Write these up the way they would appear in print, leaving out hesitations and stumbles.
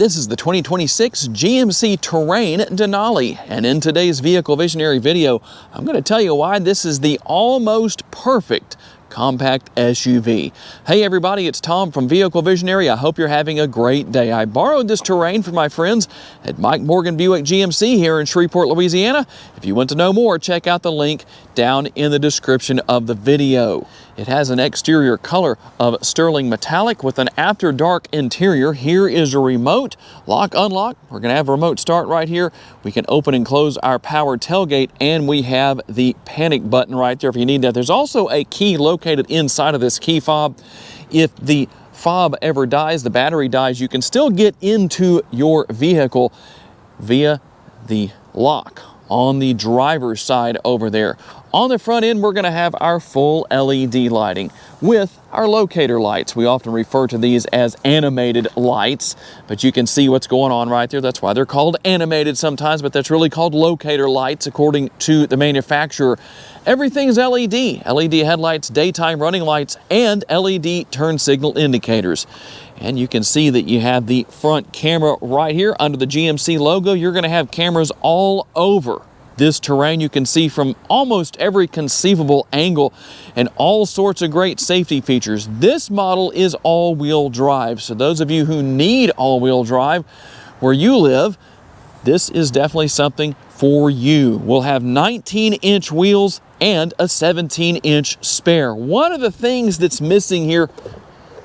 This is the 2026 GMC Terrain Denali, and in today's Vehicle Visionary video, I'm going to tell you why this is the almost perfect compact SUV. Hey everybody, it's Tom from Vehicle Visionary. I hope you're having a great day. I borrowed this Terrain from my friends at Mike Morgan Buick GMC here in Shreveport, Louisiana. If you want to know more, check out the link down in the description of the video. It has an exterior color of sterling metallic with an after dark interior. Here is a remote, lock, unlock. We're going to have a remote start right here. We can open and close our power tailgate, and we have the panic button right there if you need that. There's also a key located inside of this key fob. If the fob ever dies, the battery dies, you can still get into your vehicle via the lock on the driver's side over there. On the front end, we're going to have our full LED lighting with our locator lights. We often refer to these as animated lights, but you can see what's going on right there. That's why they're called animated sometimes, but that's really called locator lights according to the manufacturer. Everything's LED. LED headlights, daytime running lights, and LED turn signal indicators. And you can see that you have the front camera right here under the GMC logo. You're going to have cameras all over this Terrain. You can see from almost every conceivable angle and all sorts of great safety features. This model is all-wheel drive, so those of you who need all-wheel drive where you live, this is definitely something for you. We'll have 19-inch wheels and a 17-inch spare. One of the things that's missing here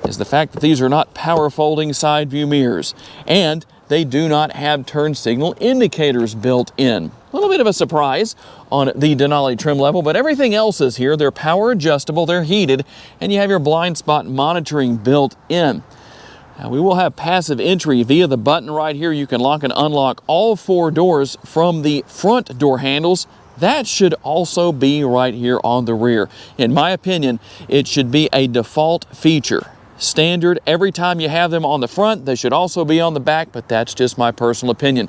is the fact that these are not power folding side view mirrors, and they do not have turn signal indicators built in. A little bit of a surprise on the Denali trim level, but everything else is here. They're power adjustable, they're heated, and you have your blind spot monitoring built in. Now, we will have passive entry via the button right here. You can lock and unlock all four doors from the front door handles. That should also be right here on the rear. In my opinion, it should be a default feature. Standard every time you have them on the front. They should also be on the back, but that's just my personal opinion.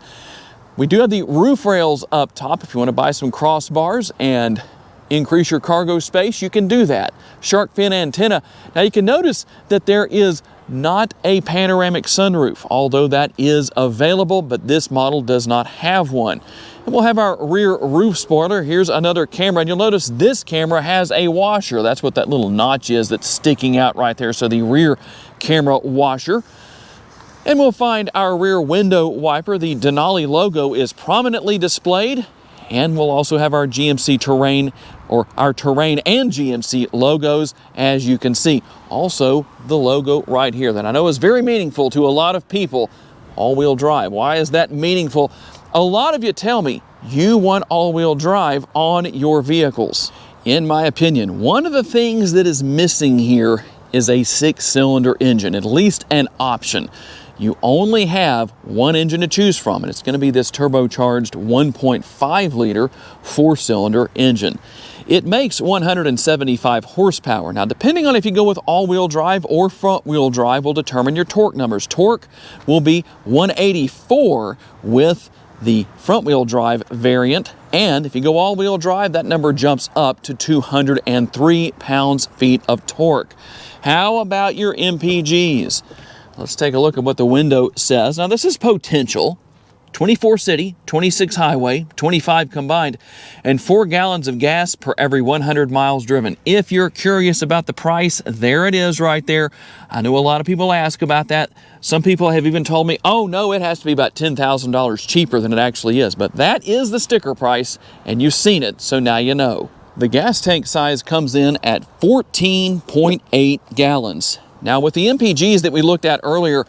We do have the roof rails up top. If you want to buy some crossbars and increase your cargo space, you can do that. Shark fin antenna. Now you can notice that there is not a panoramic sunroof, although that is available, but this model does not have one. And we'll have our rear roof spoiler. Here's another camera, and you'll notice this camera has a washer. That's what that little notch is that's sticking out right there. So the rear camera washer. And we'll find our rear window wiper. The Denali logo is prominently displayed. And we'll also have our GMC Terrain, or our Terrain and GMC logos, as you can see. Also, the logo right here that I know is very meaningful to a lot of people. All-wheel drive. Why is that meaningful? A lot of you tell me you want all-wheel drive on your vehicles. In my opinion, one of the things that is missing here is a 6-cylinder engine, at least an option. You only have one engine to choose from, and it's going to be this turbocharged 1.5-liter 4-cylinder engine. It makes 175 horsepower. Now, depending on if you go with all-wheel drive or front-wheel drive will determine your torque numbers. Torque will be 184 with the front-wheel drive variant, and if you go all-wheel drive, that number jumps up to 203 pounds-feet of torque. How about your MPGs? Let's take a look at what the window says. Now, this is potential. 24 city, 26 highway, 25 combined, and 4 gallons of gas per every 100 miles driven. If you're curious about the price, there it is right there. I know a lot of people ask about that. Some people have even told me, oh no, it has to be about $10,000 cheaper than it actually is. But that is the sticker price, and you've seen it, so now you know. The gas tank size comes in at 14.8 gallons. Now, with the MPGs that we looked at earlier,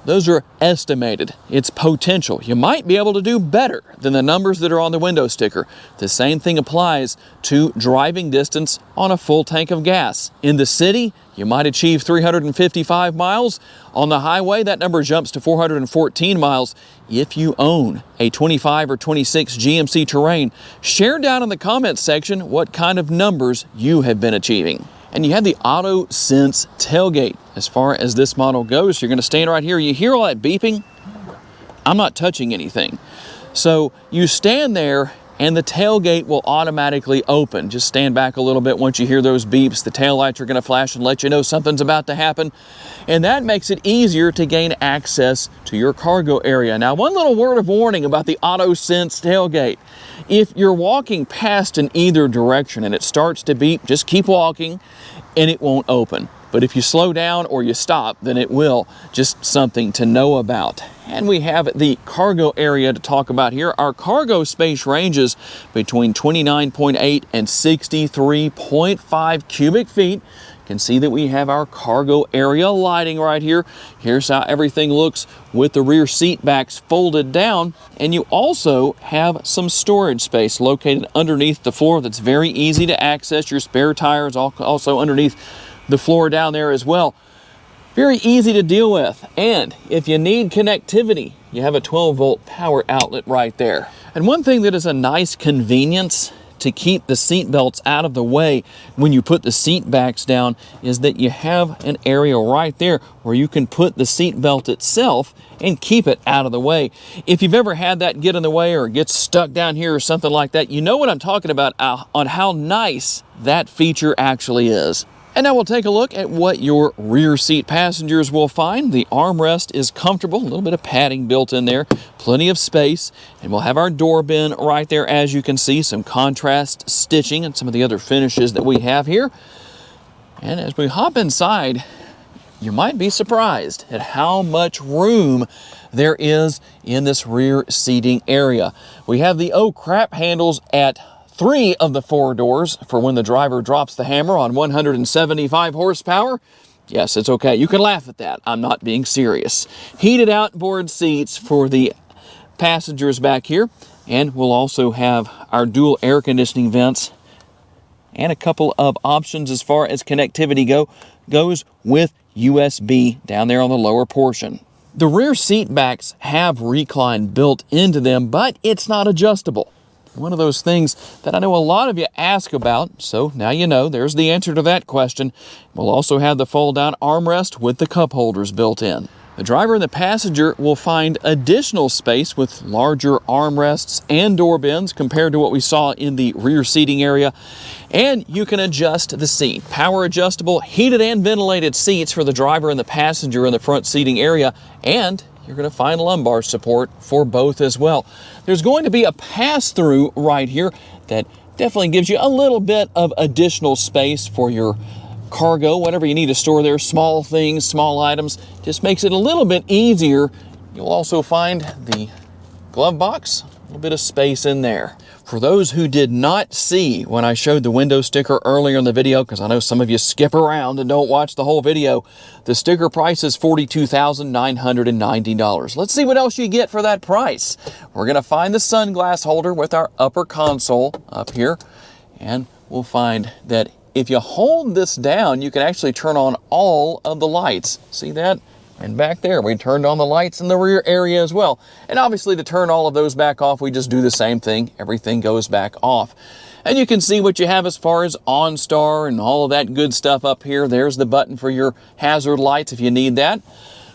those are estimated. It's potential. You might be able to do better than the numbers that are on the window sticker. The same thing applies to driving distance on a full tank of gas. In the city, you might achieve 355 miles. On the highway, that number jumps to 414 miles. If you own a 25 or 26 GMC Terrain, share down in the comments section what kind of numbers you have been achieving. And you have the Auto Sense tailgate. As far as this model goes, you're going to stand right here. You hear all that beeping? I'm not touching anything. So you stand there and the tailgate will automatically open. Just stand back a little bit once you hear those beeps. The taillights are going to flash and let you know something's about to happen. And that makes it easier to gain access to your cargo area. Now, one little word of warning about the AutoSense tailgate. If you're walking past in either direction and it starts to beep, just keep walking and it won't open. But if you slow down or you stop, then it will. Just something to know about. And we have the cargo area to talk about here. Our cargo space ranges between 29.8 and 63.5 cubic feet. You can see that we have our cargo area lighting right here. Here's how everything looks with the rear seat backs folded down. And you also have some storage space located underneath the floor that's very easy to access. Your spare tires also underneath the floor down there as well. Very easy to deal with. And if you need connectivity, you have a 12-volt power outlet right there. And one thing that is a nice convenience to keep the seat belts out of the way when you put the seat backs down is that you have an area right there where you can put the seat belt itself and keep it out of the way. If you've ever had that get in the way or get stuck down here or something like that, you know what I'm talking about on how nice that feature actually is. And now we'll take a look at what your rear seat passengers will find. The armrest is comfortable, a little bit of padding built in there, plenty of space, and we'll have our door bin right there, as you can see, some contrast stitching and some of the other finishes that we have here. And as we hop inside, you might be surprised at how much room there is in this rear seating area. We have the oh crap handles at 3 of the 4 doors for when the driver drops the hammer on 175 horsepower. Yes, it's okay. You can laugh at that. I'm not being serious. Heated outboard seats for the passengers back here. And we'll also have our dual air conditioning vents and a couple of options as far as connectivity goes with USB down there on the lower portion. The rear seat backs have recline built into them, but it's not adjustable. One of those things that I know a lot of you ask about, so now you know, there's the answer to that question. We'll also have the fold-down armrest with the cup holders built in. The driver and the passenger will find additional space with larger armrests and door bins compared to what we saw in the rear seating area. And you can adjust the seat. Power adjustable, heated and ventilated seats for the driver and the passenger in the front seating area. And you're going to find lumbar support for both as well. There's going to be a pass-through right here that definitely gives you a little bit of additional space for your cargo, whatever you need to store there, small things, small items. Just makes it a little bit easier. You'll also find the glove box, a little bit of space in there. For those who did not see when I showed the window sticker earlier in the video, because I know some of you skip around and don't watch the whole video, the sticker price is $42,990. Let's see what else you get for that price. We're going to find the sunglass holder with our upper console up here, and we'll find that if you hold this down, you can actually turn on all of the lights. See that? And back there, we turned on the lights in the rear area as well. And obviously to turn all of those back off, we just do the same thing. Everything goes back off. And you can see what you have as far as OnStar and all of that good stuff up here. There's the button for your hazard lights if you need that.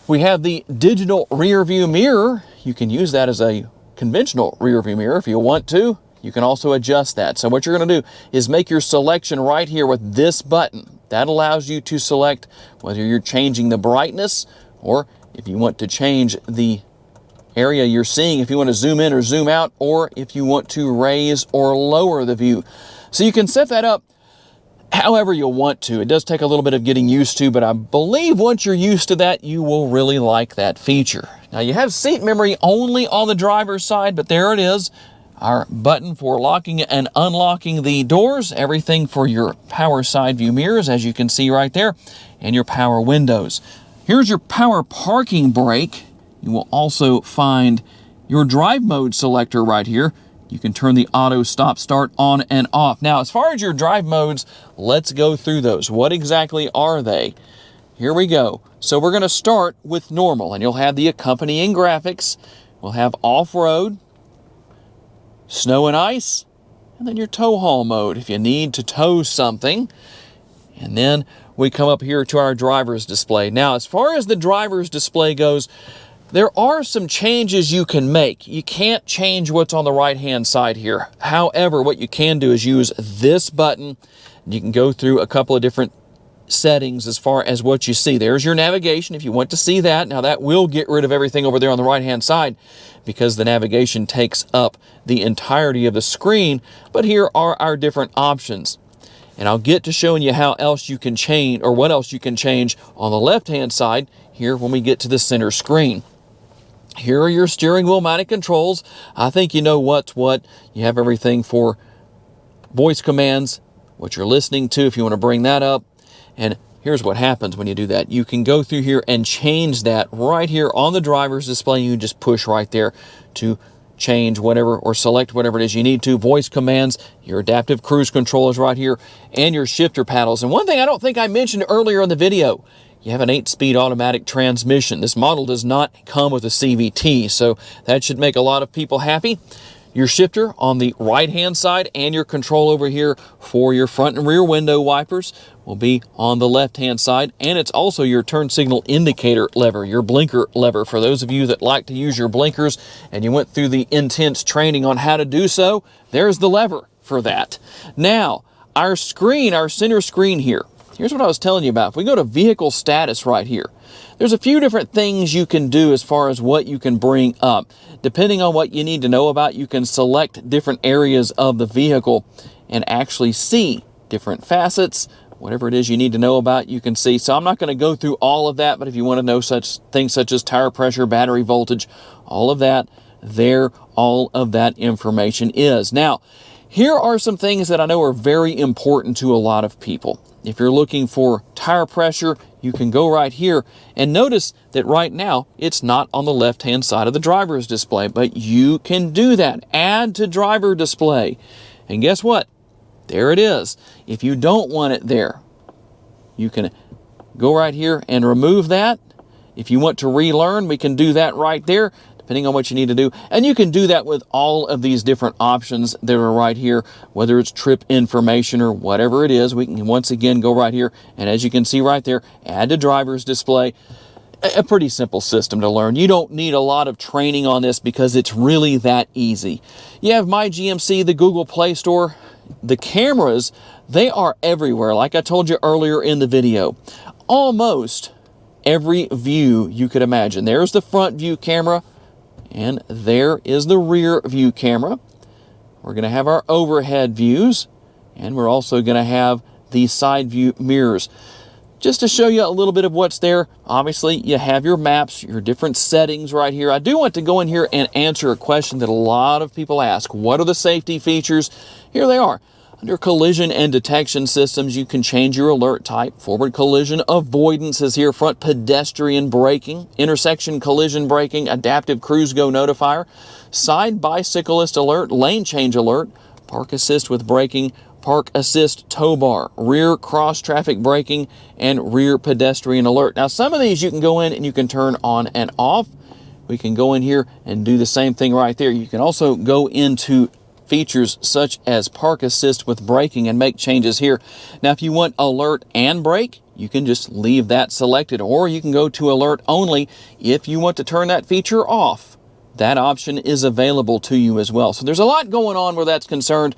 We have the digital rear view mirror. You can use that as a conventional rear view mirror if you want to. You can also adjust that. So what you're going to do is make your selection right here with this button. That allows you to select whether you're changing the brightness or if you want to change the area you're seeing, if you want to zoom in or zoom out, or if you want to raise or lower the view. So you can set that up however you want to. It does take a little bit of getting used to, but I believe once you're used to that, you will really like that feature. Now you have seat memory only on the driver's side, but there it is. Our button for locking and unlocking the doors, everything for your power side view mirrors, as you can see right there, and your power windows. Here's your power parking brake. You will also find your drive mode selector right here. You can turn the auto stop start on and off. Now, as far as your drive modes, let's go through those. What exactly are they? Here we go. So we're going to start with normal, and you'll have the accompanying graphics. We'll have off-road, snow and ice, and then your tow haul mode if you need to tow something. And then we come up here to our driver's display. Now, as far as the driver's display goes, There are some changes you can make. You can't change what's on the right-hand side here. However, what you can do is use this button. You can go through a couple of different settings as far as what you see. There's your navigation if you want to see that. Now that will get rid of everything over there on the right-hand side because the navigation takes up the entirety of the screen. But here are our different options. And I'll get to showing you how else you can change, or what else you can change on the left-hand side here when we get to the center screen. Here are your steering wheel mounted controls. I think you know what's what. You have everything for voice commands, what you're listening to if you want to bring that up. And here's what happens when you do that. You can go through here and change that right here on the driver's display. You just push right there to change whatever or select whatever it is you need to. Voice commands, your adaptive cruise control is right here, and your shifter paddles. And one thing I don't think I mentioned earlier in the video, you have an 8-speed automatic transmission. This model does not come with a CVT, so that should make a lot of people happy. Your shifter on the right-hand side and your control over here for your front and rear window wipers will be on the left-hand side. And it's also your turn signal indicator lever, your blinker lever. For those of you that like to use your blinkers and you went through the intense training on how to do so, there's the lever for that. Now, our screen, our center screen here, here's what I was telling you about. If we go to vehicle status right here, there's a few different things you can do as far as what you can bring up. Depending on what you need to know about, you can select different areas of the vehicle and actually see different facets. Whatever it is you need to know about, you can see. So I'm not going to go through all of that, but if you want to know such things such as tire pressure, battery voltage, all of that, there, all of that information is. Now, here are some things that I know are very important to a lot of people. If you're looking for tire pressure, you can go right here and notice that right now it's not on the left-hand side of the driver's display, but you can do that. Add to driver display. And guess what? There it is. If you don't want it there, you can go right here and remove that. If you want to relearn, we can do that right there, depending on what you need to do. And you can do that with all of these different options that are right here, whether it's trip information or whatever it is. We can once again go right here, and as you can see right there, add to driver's display. A pretty simple system to learn. You don't need a lot of training on this because it's really that easy. You have My GMC, the Google Play Store. The cameras, they are everywhere. Like I told you earlier in the video, almost every view you could imagine. There's the front view camera, and there is the rear view camera. We're going to have our overhead views, and we're also going to have the side view mirrors. Just to show you a little bit of what's there, obviously you have your maps, your different settings right here. I do want to go in here and answer a question that a lot of people ask. What are the safety features? Here they are. Under collision and detection systems, you can change your alert type. Forward collision avoidance is here. Front pedestrian braking, intersection collision braking, adaptive cruise go notifier, side bicyclist alert, lane change alert, park assist with braking, park assist tow bar, rear cross traffic braking, and rear pedestrian alert. Now some of these you can go in and you can turn on and off. We can go in here and do the same thing right there. You can also go into features such as park assist with braking and make changes here. Now if you want alert and brake, you can just leave that selected, or you can go to alert only. If you want to turn that feature off, that option is available to you as well. So there's a lot going on where that's concerned.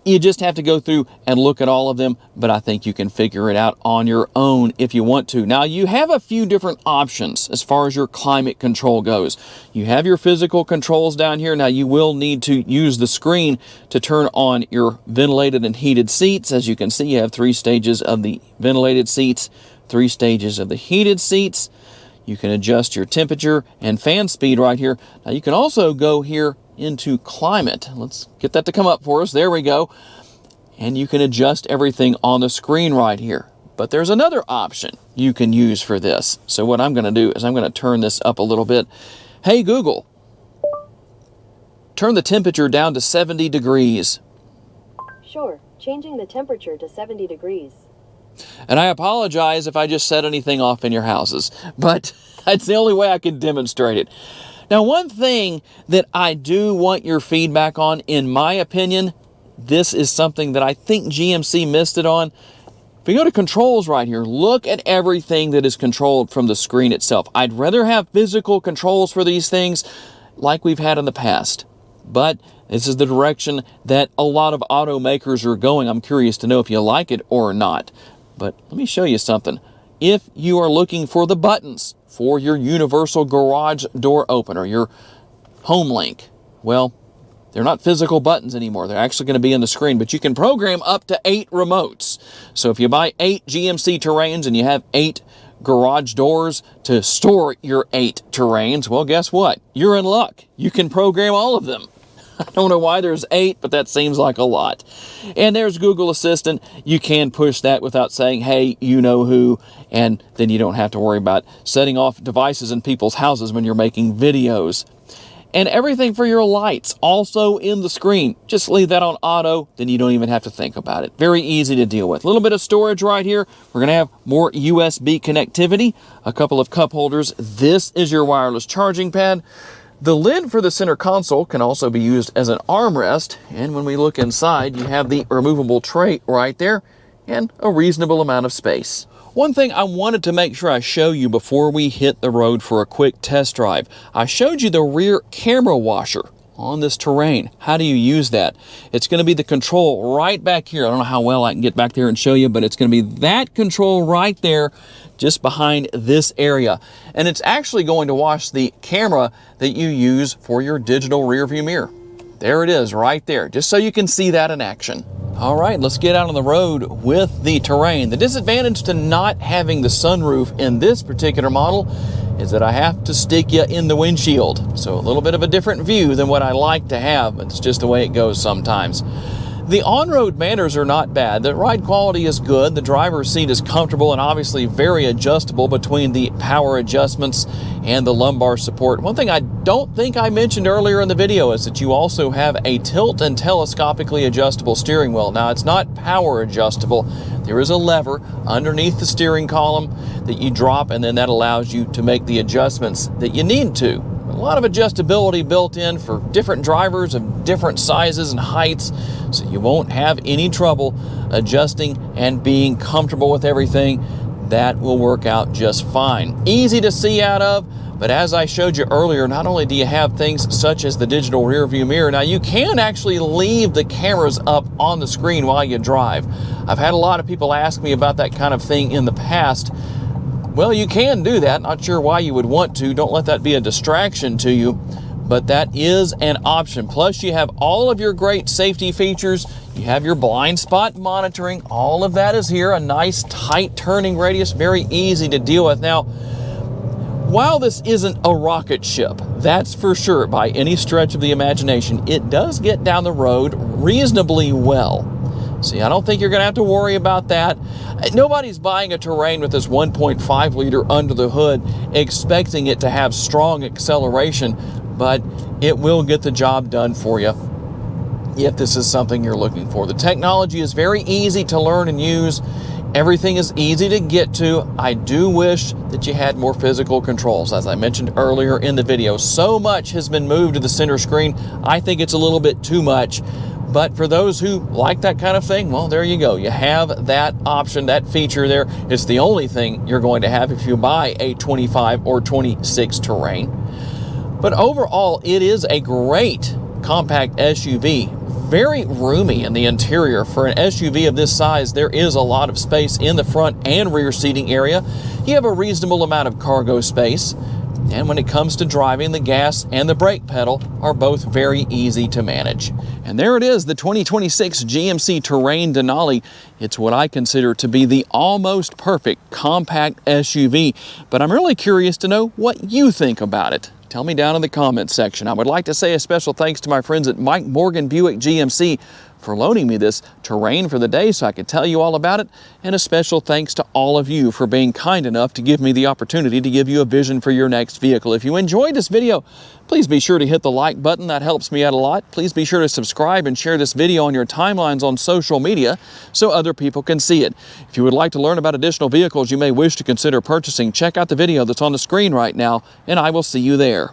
You just have to go through and look at all of them, but I think you can figure it out on your own if you want to. Now, you have a few different options as far as your climate control goes. You have your physical controls down here. Now, you will need to use the screen to turn on your ventilated and heated seats. As you can see, you have 3 stages of the ventilated seats, 3 stages of the heated seats. You can adjust your temperature and fan speed right here. Now, you can also go here into climate. Let's get that to come up for us. There we go. And you can adjust everything on the screen right here. But there's another option you can use for this. So what I'm going to do is I'm going to turn this up a little bit. Hey Google, turn the temperature down to 70 degrees. Sure, changing the temperature to 70 degrees. And I apologize if I just set anything off in your houses, but that's the only way I can demonstrate it. Now, one thing that I do want your feedback on, in my opinion, this is something that I think GMC missed it on. If we go to controls right here, look at everything that is controlled from the screen itself. I'd rather have physical controls for these things like we've had in the past. But this is the direction that a lot of automakers are going. I'm curious to know if you like it or not. But let me show you something. If you are looking for the buttons for your universal garage door opener, your home link, well, they're not physical buttons anymore. They're actually going to be in the screen, but you can program up to 8 remotes. So if you buy 8 GMC Terrains and you have 8 garage doors to store your 8 Terrains, well, guess what? You're in luck. You can program all of them. I don't know why there's 8, but that seems like a lot. And there's Google Assistant. You can push that without saying, hey, you know who, and then you don't have to worry about setting off devices in people's houses when you're making videos. And everything for your lights also in the screen. Just leave that on auto, then you don't even have to think about it. Very easy to deal with. A little bit of storage right here. We're going to have more USB connectivity, a couple of cup holders. This is your wireless charging pad. The lid for the center console can also be used as an armrest. And when we look inside, you have the removable tray right there and a reasonable amount of space. One thing I wanted to make sure I show you before we hit the road for a quick test drive. I showed you the rear camera washer on this Terrain. How do you use that? It's going to be the control right back here. I don't know how well I can get back there and show you, but it's going to be that control right there just behind this area. And it's actually going to wash the camera that you use for your digital rear view mirror. There it is right there, just so you can see that in action. All right, let's get out on the road with the Terrain. The disadvantage to not having the sunroof in this particular model is that I have to stick you in the windshield. So a little bit of a different view than what I like to have, but it's just the way it goes sometimes. The on-road manners are not bad. The ride quality is good. The driver's seat is comfortable and obviously very adjustable between the power adjustments and the lumbar support. One thing I don't think I mentioned earlier in the video is that you also have a tilt and telescopically adjustable steering wheel. Now, it's not power adjustable. There is a lever underneath the steering column that you drop, and then that allows you to make the adjustments that you need to. A lot of adjustability built in for different drivers of different sizes and heights, so you won't have any trouble adjusting and being comfortable with everything. That will work out just fine. Easy to see out of, but as I showed you earlier, not only do you have things such as the digital rear view mirror, now you can actually leave the cameras up on the screen while you drive. I've had a lot of people ask me about that kind of thing in the past. Well, you can do that. Not sure why you would want to. Don't let that be a distraction to you, but that is an option. Plus, you have all of your great safety features. You have your blind spot monitoring. All of that is here. A nice tight turning radius, very easy to deal with. Now, while this isn't a rocket ship, that's for sure by any stretch of the imagination, it does get down the road reasonably well. See, I don't think you're going to have to worry about that. Nobody's buying a Terrain with this 1.5 liter under the hood expecting it to have strong acceleration, but it will get the job done for you if this is something you're looking for. The technology is very easy to learn and use. Everything is easy to get to. I do wish that you had more physical controls. As I mentioned earlier in the video, so much has been moved to the center screen. I think it's a little bit too much. But for those who like that kind of thing, well, there you go. You have that option, that feature there. It's the only thing you're going to have if you buy a 25 or 26 Terrain. But overall, it is a great compact SUV. Very roomy in the interior. For an SUV of this size, there is a lot of space in the front and rear seating area. You have a reasonable amount of cargo space. And when it comes to driving, the gas and the brake pedal are both very easy to manage. And there it is, the 2026 GMC Terrain Denali. It's what I consider to be the almost perfect compact SUV, but I'm really curious to know what you think about it. Tell me down in the comments section. I would like to say a special thanks to my friends at Mike Morgan Buick GMC for loaning me this Terrain for the day so I could tell you all about it. And a special thanks to all of you for being kind enough to give me the opportunity to give you a vision for your next vehicle. If you enjoyed this video, please be sure to hit the like button. That helps me out a lot. Please be sure to subscribe and share this video on your timelines on social media so other people can see it. If you would like to learn about additional vehicles you may wish to consider purchasing, check out the video that's on the screen right now, and I will see you there.